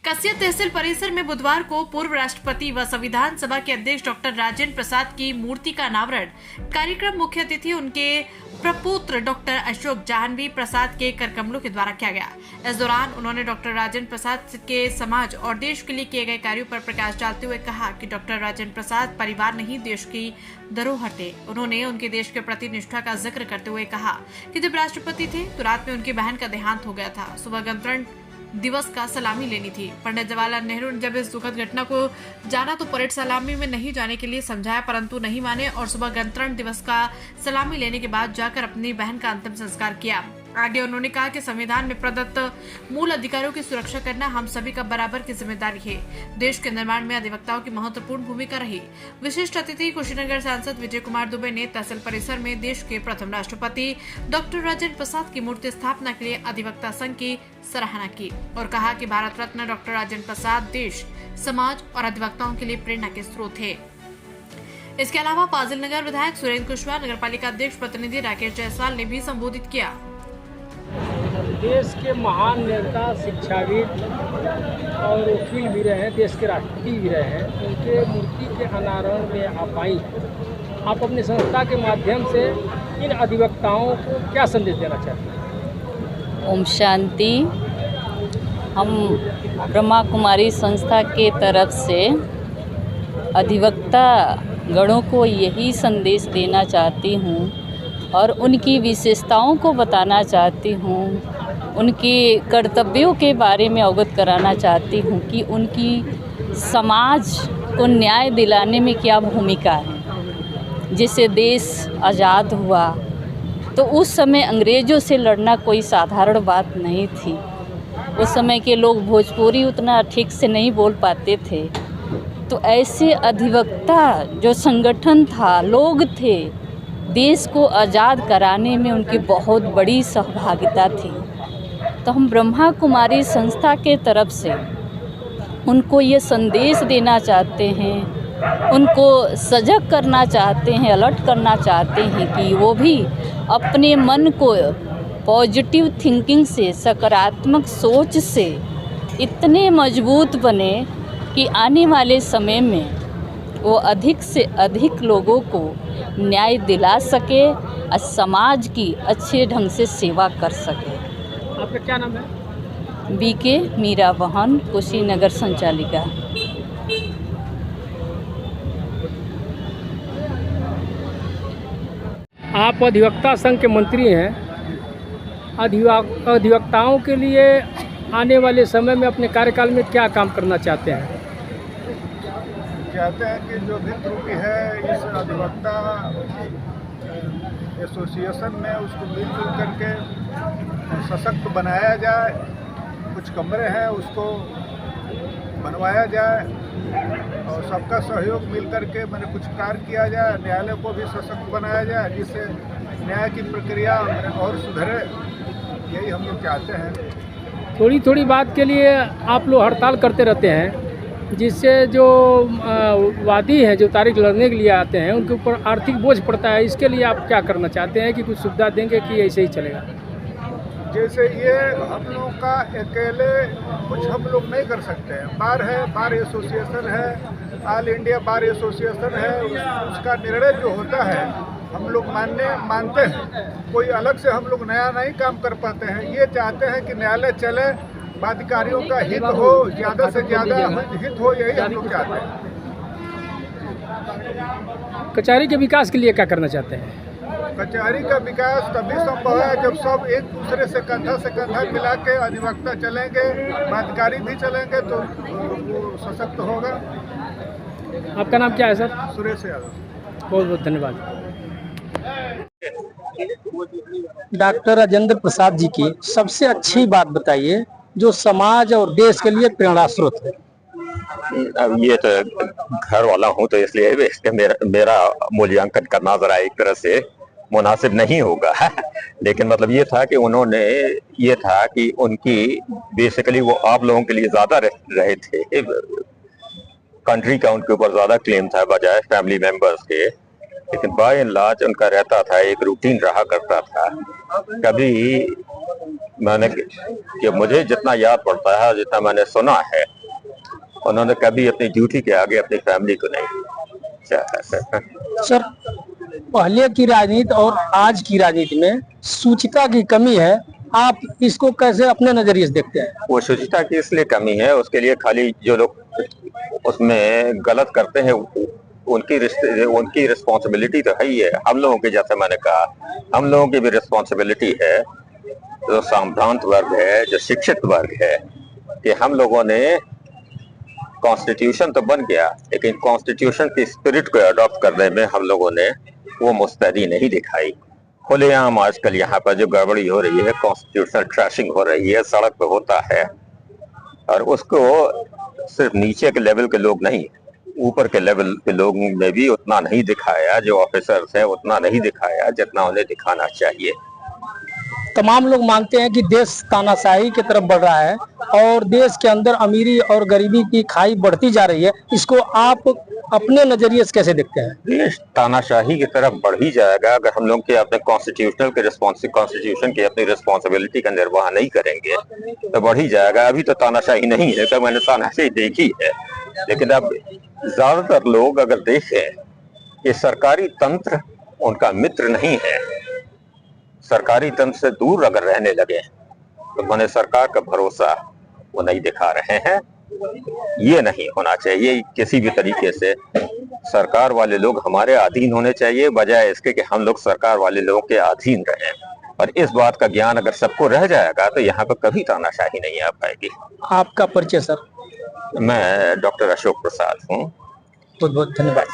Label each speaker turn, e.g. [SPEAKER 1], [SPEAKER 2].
[SPEAKER 1] कसिया तहसील परिसर में बुधवार को पूर्व राष्ट्रपति व संविधान सभा के अध्यक्ष डॉक्टर राजेंद्र प्रसाद की मूर्ति का अनावरण कार्यक्रम मुख्य अतिथि उनके प्रपुत्र डॉक्टर अशोक जाह्नवी प्रसाद के करकमलों के द्वारा किया गया। इस दौरान उन्होंने डॉक्टर राजेंद्र प्रसाद के समाज और देश के लिए किए गए कार्यों पर प्रकाश डालते हुए कहा कि डॉक्टर राजेंद्र प्रसाद परिवार नहीं देश की धरोहर थे। उन्होंने उनके देश के प्रति निष्ठा का जिक्र करते हुए कहा कि जब राष्ट्रपति थे तो रात में उनकी बहन का देहांत हो गया था। सुबह गणतंत्र दिवस का सलामी लेनी थी। पंडित जवाहरलाल नेहरू ने जब इस दुखद घटना को जाना तो परेड सलामी में नहीं जाने के लिए समझाया, परंतु नहीं माने और सुबह गणतंत्र दिवस का सलामी लेने के बाद जाकर अपनी बहन का अंतिम संस्कार किया। आगे उन्होंने कहा कि संविधान में प्रदत्त मूल अधिकारों की सुरक्षा करना हम सभी का बराबर की जिम्मेदारी है। देश के निर्माण में अधिवक्ताओं की महत्वपूर्ण भूमिका रही। विशिष्ट अतिथि कुशीनगर सांसद विजय कुमार दुबे ने तहसील परिसर में देश के प्रथम राष्ट्रपति डॉक्टर राजेंद्र प्रसाद की मूर्ति स्थापना के लिए अधिवक्ता संघ की सराहना की और कहा कि भारत रत्न डॉक्टर राजेंद्र प्रसाद देश, समाज और अधिवक्ताओं के लिए प्रेरणा के स्रोत है। इसके अलावा फाजिल नगर विधायक सुरेंद्र कुशवाहा, नगर पालिका अध्यक्ष प्रतिनिधि राकेश जायसवाल ने भी संबोधित किया।
[SPEAKER 2] देश के महान नेता, शिक्षाविद और वकील भी रहे हैं, देश के राष्ट्रपति भी रहे हैं, उनके मूर्ति के अनावरण में आप आई। आप अपनी संस्था के माध्यम से इन अधिवक्ताओं को क्या संदेश देना चाहते हैं?
[SPEAKER 3] ओम शांति। हम ब्रह्मा कुमारी संस्था के तरफ से अधिवक्ता गणों को यही संदेश देना चाहती हूँ और उनकी विशेषताओं को बताना चाहती हूँ, उनके कर्तव्यों के बारे में अवगत कराना चाहती हूँ कि उनकी समाज को न्याय दिलाने में क्या भूमिका है। जैसे देश आज़ाद हुआ तो उस समय अंग्रेज़ों से लड़ना कोई साधारण बात नहीं थी। उस समय के लोग भोजपुरी उतना ठीक से नहीं बोल पाते थे, तो ऐसे अधिवक्ता जो संगठन था, लोग थे, देश को आज़ाद कराने में उनकी बहुत बड़ी सहभागिता थी। तो हम ब्रह्मा कुमारी संस्था के तरफ से उनको ये संदेश देना चाहते हैं, उनको सजग करना चाहते हैं, अलर्ट करना चाहते हैं कि वो भी अपने मन को पॉजिटिव थिंकिंग से, सकारात्मक सोच से इतने मजबूत बने कि आने वाले समय में वो अधिक से अधिक लोगों को न्याय दिला सके और समाज की अच्छे ढंग से सेवा कर सके।
[SPEAKER 2] आपका क्या नाम है?
[SPEAKER 3] बीके मीरा बहन, कुशीनगर संचालिका।
[SPEAKER 2] आप अधिवक्ता संघ के मंत्री हैं। अधिवक्ताओं के लिए आने वाले समय में अपने कार्यकाल में क्या काम करना चाहते हैं?
[SPEAKER 4] चाहते हैं कि जो भी त्रुटि है इस अधिवक्ता एसोसिएशन में उसको मिलजुल करके सशक्त बनाया जाए। कुछ कमरे हैं उसको बनवाया जाए और सबका सहयोग मिल करके मैंने कुछ कार्य किया जाए। न्यायालय को भी सशक्त बनाया जाए जिससे न्याय की प्रक्रिया और सुधरे। यही हम लोग चाहते हैं।
[SPEAKER 2] थोड़ी थोड़ी बात के लिए आप लोग हड़ताल करते रहते हैं, जिससे जो वादी हैं, जो तारीख लड़ने के लिए आते हैं, उनके ऊपर आर्थिक बोझ पड़ता है। इसके लिए आप क्या करना चाहते हैं कि कुछ सुविधा देंगे कि ऐसे ही चलेगा?
[SPEAKER 4] जैसे ये हम लोग का अकेले कुछ हम लोग नहीं कर सकते हैं। बार है, बार एसोसिएशन है, ऑल इंडिया बार एसोसिएशन है, उसका निर्णय जो होता है हम लोग मानते हैं। कोई अलग से हम लोग नया नहीं काम कर पाते हैं। ये चाहते हैं कि न्यायालय चले, बाधिकारियों का हित हो, ज़्यादा से ज़्यादा हित हो, यही हम लोग चाहते हैं।
[SPEAKER 2] कचहरी के विकास के लिए क्या करना चाहते हैं?
[SPEAKER 4] कचहरी का विकास तभी संभव है जब सब एक दूसरे से कंधा मिला के अधिवक्ता चलेंगे, बाधिकारी भी चलेंगे तो वो सशक्त होगा।
[SPEAKER 2] आपका नाम क्या है सर?
[SPEAKER 4] सुरेश यादव।
[SPEAKER 2] बहुत बहुत धन्यवाद। डॉक्टर राजेंद्र प्रसाद जी की सबसे अच्छी बात बताइए जो समाज और देश के लिए प्रेरणा स्रोत है।
[SPEAKER 5] अब ये तो घर वाला हूँ तो इसलिए इसके मेरा मूल्यांकन करना जरा एक तरह से मुनासिब नहीं होगा। लेकिन मतलब ये था कि उन्होंने ये था कि उनकी बेसिकली वो आप लोगों के लिए ज्यादा रहे थे, कंट्री का उनके ऊपर ज्यादा क्लेम था बजाय फैमिली मेंबर्स के। लेकिन बाय एंड लार्ज उनका रहता था, एक रूटीन रहा करता था। कभी मैंने कि मुझे जितना याद पड़ता है, जितना मैंने सुना है, उन्होंने कभी अपनी ड्यूटी के आगे अपनी फैमिली को नहीं चाहा।
[SPEAKER 2] सर, पहले की राजनीति और आज की राजनीति में शुचिता की कमी है, आप इसको कैसे अपने नजरिए से देखते हैं?
[SPEAKER 5] वो शुचिता की इसलिए कमी है, उसके लिए खाली जो लोग उसमें गलत करते हैं उनकी रिस्पॉन्सिबिलिटी तो है ही है। हम लोगों की, जैसे मैंने कहा, हम लोगों की भी रिस्पॉन्सिबिलिटी है, जो संभ्रांत वर्ग है, जो शिक्षित वर्ग है, कि हम लोगों ने कॉन्स्टिट्यूशन तो बन गया, लेकिन कॉन्स्टिट्यूशन की स्पिरिट को अडॉप्ट करने में हम लोगों ने वो मुस्तैदी नहीं दिखाई। खुलेआम आजकल यहाँ पर जो गड़बड़ी हो रही है, कॉन्स्टिट्यूशनल ट्रैशिंग हो रही है, सड़क पे होता है, और उसको सिर्फ नीचे के लेवल के लोग नहीं, ऊपर के लेवल के लोगों ने भी उतना नहीं दिखाया, जो ऑफिसर्स हैं उतना नहीं दिखाया जितना उन्हें दिखाना चाहिए।
[SPEAKER 2] तमाम लोग मानते हैं कि देश तानाशाही की तरफ बढ़ रहा है और देश के अंदर अमीरी और गरीबी की खाई बढ़ती जा रही है, इसको आप अपने नजरिए से कैसे देखते हैं?
[SPEAKER 5] देश तानाशाही की तरफ बढ़ ही जाएगा अगर हम लोग के अपने कॉन्स्टिट्यूशन की अपनी रिस्पॉन्सिबिलिटी का निर्वाह नहीं करेंगे, तो बढ़ ही जाएगा। अभी तो तानाशाही नहीं है, तो मैंने तानाशाही देखी है, लेकिन अब ज्यादातर लोग अगर देखें कि सरकारी तंत्र उनका मित्र नहीं है, सरकारी तंत्र से दूर अगर रहने लगे, तो मैंने सरकार का भरोसा वो नहीं दिखा रहे हैं। ये नहीं होना चाहिए किसी भी तरीके से। सरकार वाले लोग हमारे अधीन होने चाहिए, बजाय इसके कि हम लोग सरकार वाले लोगों के अधीन रहें। और इस बात का ज्ञान अगर सबको रह जाएगा, तो यहाँ पर कभी तानाशाही नहीं आ पाएगी।
[SPEAKER 2] आपका परिचय सर?
[SPEAKER 5] मैं डॉक्टर अशोक प्रसाद हूँ।
[SPEAKER 2] बहुत बहुत धन्यवाद।